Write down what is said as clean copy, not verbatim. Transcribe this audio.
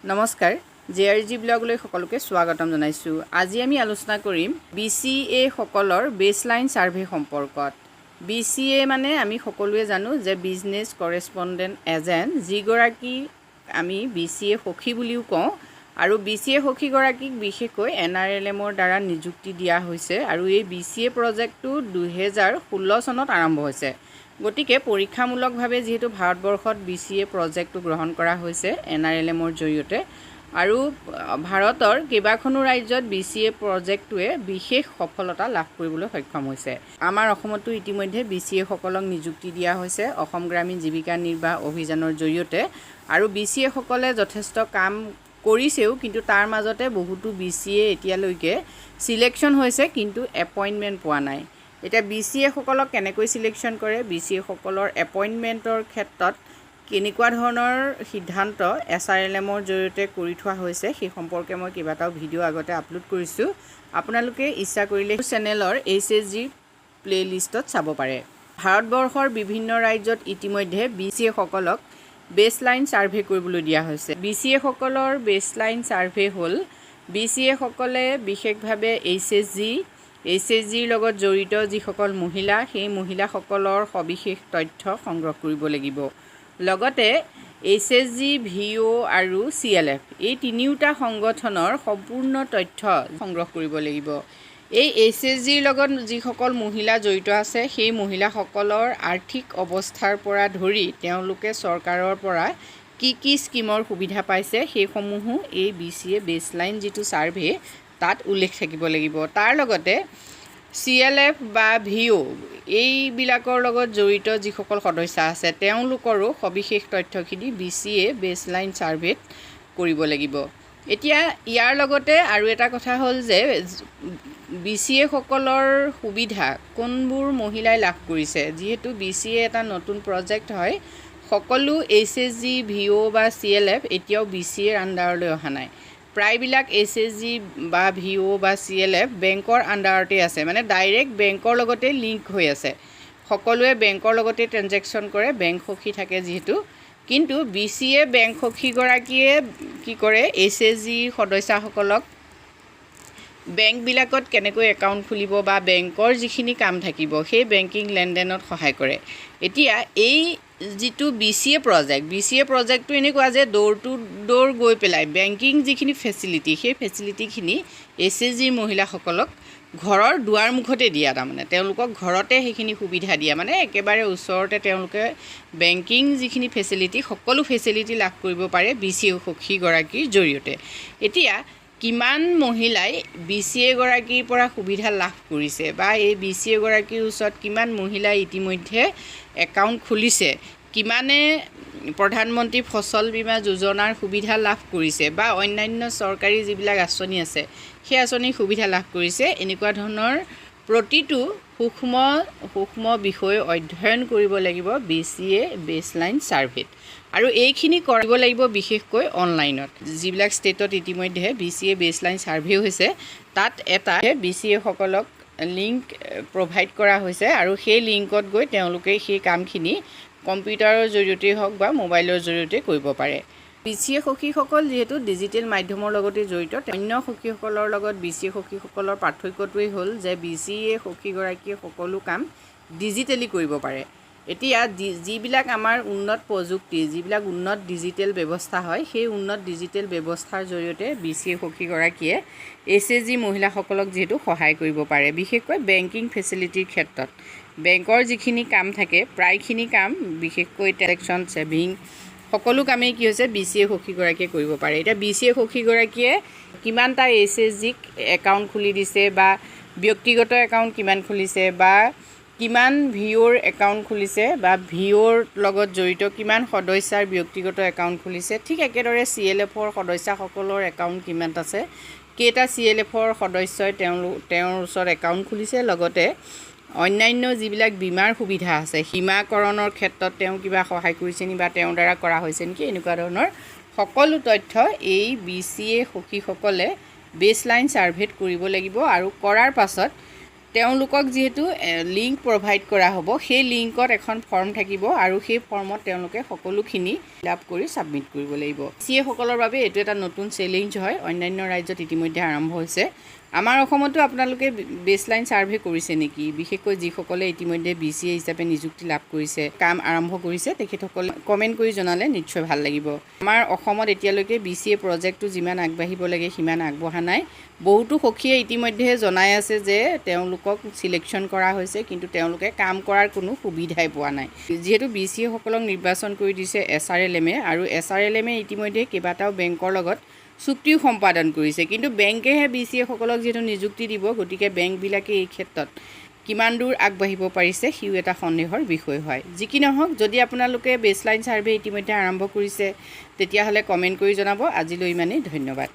নমস্কাৰ জেআৰজি ব্লগলৈ সকলোকে স্বাগতম জনাইছোঁ। আজি আমি আলোচনা কৰিম BCA সকলৰ বেসলাইন সাৰ্ভে সম্পৰ্কত। BCA মানে আমি সকলোৱে জানো যে বিজনেছ কৰেছপণ্ডেণ্ট এজেণ্ট, যিগৰাকী আমি BCA সখী বুলিও কওঁ আৰু BCA সখীগৰাকীক বিশেষকৈ NRLMৰ দ্বাৰা নিযুক্তি দিয়া হৈছে আৰু এই BCA প্ৰজেক্টটো 2016 চনত আৰম্ভ হৈছে। গতিকে পৰীক্ষামূলকভাৱে যেহেতু ভাৰতবৰ্ষত BCA প্ৰজেক্টটো গ্ৰহণ কৰা হৈছে NRLMৰ জৰিয়তে আৰু ভাৰতৰ কেইবাখনো ৰাজ্যত BCA প্ৰজেক্টটোৱে বিশেষ সফলতা লাভ কৰিবলৈ সক্ষম হৈছে। আমাৰ অসমতো ইতিমধ্যে BCA সকলক নিযুক্তি দিয়া হৈছে অসম গ্ৰামীণ জীৱিকা নিৰ্বাহ অভিযানৰ জৰিয়তে আৰু BCA সকলে যথেষ্ট কাম কৰিছেও, কিন্তু তাৰ মাজতে বহুতো BCA এতিয়ালৈকে সিলেকশন হৈছে কিন্তু এপইণ্টমেণ্ট পোৱা নাই। এতিয়া BCA সকলক কেনেকৈ সিলেকশন কৰে, BCA সকলৰ এপইণ্টমেণ্টৰ ক্ষেত্ৰত কেনেকুৱা ধৰণৰ সিদ্ধান্ত ASRLMৰ জৰিয়তে কৰি থোৱা হৈছে সেই সম্পৰ্কে মই কেইবাটাও ভিডিঅ' আগতে আপলোড কৰিছোঁ। আপোনালোকে ইচ্ছা কৰিলে চেনেলৰ HSG প্লেলিষ্টত চাব পাৰে। ভাৰতবৰ্ষৰ বিভিন্ন ৰাজ্যত ইতিমধ্যে BCA সকলক বেসলাইন সাৰ্ভে কৰিবলৈ দিয়া হৈছে। BCA সকলৰ বেসলাইন সাৰ্ভে হ'ল BCA সকলে বিশেষভাৱে HSGৰ লগত জড়িত যিসকল মহিলা, সেই মহিলাসকলৰ সবিশেষ তথ্য সংগ্ৰহ কৰিব লাগিব। লগতে HSG, VO আৰু CLF এই তিনিওটা সংগঠনৰ সম্পূৰ্ণ তথ্য সংগ্ৰহ কৰিব লাগিব। এই HSGৰ লগত যিসকল মহিলা জড়িত আছে সেই মহিলাসকলৰ আৰ্থিক অৱস্থাৰ পৰা ধৰি তেওঁলোকে চৰকাৰৰ পৰা কি স্কিমৰ সুবিধা পাইছে সেইসমূহো এই BCA বেসলাইন যিটো সাৰ্ভে তাত উল্লেখ থাকিব লাগিব। তাৰ লগতে CLF বা VO এইবিলাকৰ লগত জড়িত যিসকল সদস্য আছে তেওঁলোকৰো সবিশেষ তথ্যখিনি BCA বেসলাইন সাৰ্ভেত কৰিব লাগিব। এতিয়া ইয়াৰ লগতে আৰু এটা কথা হ'ল যে BCA সকলৰ সুবিধা কোনবোৰ মহিলাই লাভ কৰিছে। যিহেতু BCA এটা নতুন প্ৰজেক্ট হয়, সকলো HSG, VO বা CLF এতিয়াও BCAৰ আণ্ডাৰলৈ অহা নাই। প্ৰায়বিলাক HSG বা VO বা CLF বেংকৰ আণ্ডাৰতে আছে, মানে ডাইৰেক্ট বেংকৰ লগতে লিংক হৈ আছে। সকলোৱে বেংকৰ লগতে ট্ৰেনজেকশ্যন কৰে, বেংক সখী থাকে যিহেতু। কিন্তু BCA বেংক সখীগৰাকীয়ে কি কৰে, HSG সদস্যসকলক বেংকবিলাকত কেনেকৈ একাউণ্ট খুলিব বা বেংকৰ যিখিনি কাম থাকিব সেই বেংকিং লেনদেনত সহায় কৰে। এতিয়া এই যিটো BCA প্ৰজেক্টটো এনেকুৱা যে ডোৰ টু ডোৰ গৈ পেলাই বেংকিং যিখিনি ফেচিলিটি সেই ফেচিলিটিখিনি HSG মহিলাসকলক ঘৰৰ দুৱাৰমুখতে দিয়া, তাৰমানে তেওঁলোকক ঘৰতে সেইখিনি সুবিধা দিয়া, মানে একেবাৰে ওচৰতে তেওঁলোকে বেংকিং যিখিনি ফেচিলিটি সকলো ফেচিলিটি লাভ কৰিব পাৰে BCA সখীগৰাকীৰ জৰিয়তে। এতিয়া কিমান মহিলাই BCA গৰাকীৰ পৰা সুবিধা লাভ কৰিছে বা এই BCA গৰাকীৰ ওচৰত কিমান মহিলাই ইতিমধ্যে একাউণ্ট খুলিছে, কিমানে প্ৰধানমন্ত্ৰী ফচল বীমা যোজনাৰ সুবিধা লাভ কৰিছে বা অন্যান্য চৰকাৰী যিবিলাক আঁচনি আছে সেই আঁচনিৰ সুবিধা লাভ কৰিছে, এনেকুৱা ধৰণৰ প্ৰতিটো সূক্ষ্ম বিষয় অধ্যয়ন কৰিব লাগিব BCA বেসলাইন সাৰ্ভেত। আৰু এইখিনি কৰিব লাগিব বিশেষকৈ অনলাইনত। যিবিলাক ষ্টেটত ইতিমধ্যে BCA বেসলাইন সাৰ্ভে হৈছে তাত এটা BCA সকলক লিংক প্ৰভাইড কৰা হৈছে আৰু সেই লিংকত গৈ তেওঁলোকে সেই কামখিনি কম্পিউটাৰৰ জৰিয়তে হওক বা মোবাইলৰ জৰিয়তে কৰিব পাৰে। BCA সখীসকল যিহেতু ডিজিটেল মাধ্যমৰ লগতে জড়িত, অন্য সখীসকলৰ লগত BCA সখীসকলৰ পাৰ্থক্যটোৱেই হ'ল যে BCA সখীগৰাকীয়ে সকলো কাম ডিজিটেলি কৰিব পাৰে। এতিয়া যিবিলাক আমাৰ উন্নত প্ৰযুক্তি, যিবিলাক উন্নত ডিজিটেল ব্যৱস্থা হয় সেই উন্নত ডিজিটেল ব্যৱস্থাৰ জৰিয়তে BCA সখীগৰাকীয়ে HSG মহিলাসকলক যিহেতু সহায় কৰিব পাৰে, বিশেষকৈ বেংকিং ফেচিলিটিৰ ক্ষেত্ৰত। বেংকৰ যিখিনি কাম থাকে প্ৰায়খিনি কাম বিশেষকৈ ট্ৰেনজেকশ্যন, ছেভিং সকলো কামেই কি হৈছে BCA সখীগৰাকীয়ে কৰিব পাৰে। এতিয়া BCA সখীগৰাকীয়ে কিমানটা HSGক একাউণ্ট খুলি দিছে বা ব্যক্তিগত একাউণ্ট কিমান খুলিছে বা কিমান VOৰ একাউণ্ট খুলিছে বা VOৰ লগত জড়িত কিমান সদস্যাৰ ব্যক্তিগত একাউণ্ট খুলিছে, ঠিক একেদৰে CLFৰ সদস্যসকলৰ একাউণ্ট কিমান আছে, কেইটা CLFৰ সদস্যই তেওঁৰ ওচৰত একাউণ্ট খুলিছে, লগতে অন্যান্য যিবিলাক বীমাৰ সুবিধা আছে বীমাকৰণৰ ক্ষেত্ৰত তেওঁ কিবা সহায় কৰিছে নি বা তেওঁৰ দ্বাৰা কৰা হৈছে নেকি, এনেকুৱা ধৰণৰ সকলো তথ্য এই BCA সখীসকলে বেসলাইন সাৰ্ভেত কৰিব লাগিব। আৰু কৰাৰ পাছত তেওঁলোকক যিহেতু লিংক প্ৰভাইড কৰা হ'ব, সেই লিংকত এখন ফৰ্ম থাকিব আৰু সেই ফৰ্মত তেওঁলোকে সকলোখিনি ফিল আপ কৰি ছাবমিট কৰিব লাগিব। BCA সকলৰ বাবে এইটো এটা নতুন চেলেঞ্জ হয়। অন্যান্য ৰাজ্যত ইতিমধ্যে আৰম্ভ হৈছে। আমাৰ অসমতো আপোনালোকে বেছলাইন ছাৰ্ভে কৰিছে নেকি? বিশেষকৈ যিসকলে ইতিমধ্যে BCA হিচাপে নিযুক্তি লাভ কৰিছে, কাম আৰম্ভ কৰিছে, তেখেতসকলে কমেণ্ট কৰি জনালে নিশ্চয় ভাল লাগিব। আমাৰ অসমত এতিয়ালৈকে BCA প্ৰজেক্টটো যিমান আগবাঢ়িব লাগে সিমান আগবঢ়া নাই। বহুতো সখীয়ে ইতিমধ্যে জনাই আছে যে তেওঁলোকক চিলেকশ্যন কৰা হৈছে, কিন্তু তেওঁলোকে কাম কৰাৰ কোনো সুবিধাই পোৱা নাই। যিহেতু BCA সকলক নিৰ্বাচন কৰি দিছে ASRLM আৰু ASRLM ইতিমধ্যে কেইবাটাও বেংকৰ লগত চুক্তিও সম্পাদন কৰিছে, কিন্তু বেংকেহে BCA সকলক যিহেতু নিযুক্তি দিব, গতিকে বেংকবিলাকে এই ক্ষেত্ৰত কিমান দূৰ আগবাঢ়িব পাৰিছে সিও এটা সন্দেহৰ বিষয় হয়। যি কি নহওক, যদি আপোনালোকে বেছলাইন ছাৰ্ভে ইতিমধ্যে আৰম্ভ কৰিছে তেতিয়াহ'লে কমেণ্ট কৰি জনাব। আজিলৈ ইমানেই, ধন্যবাদ।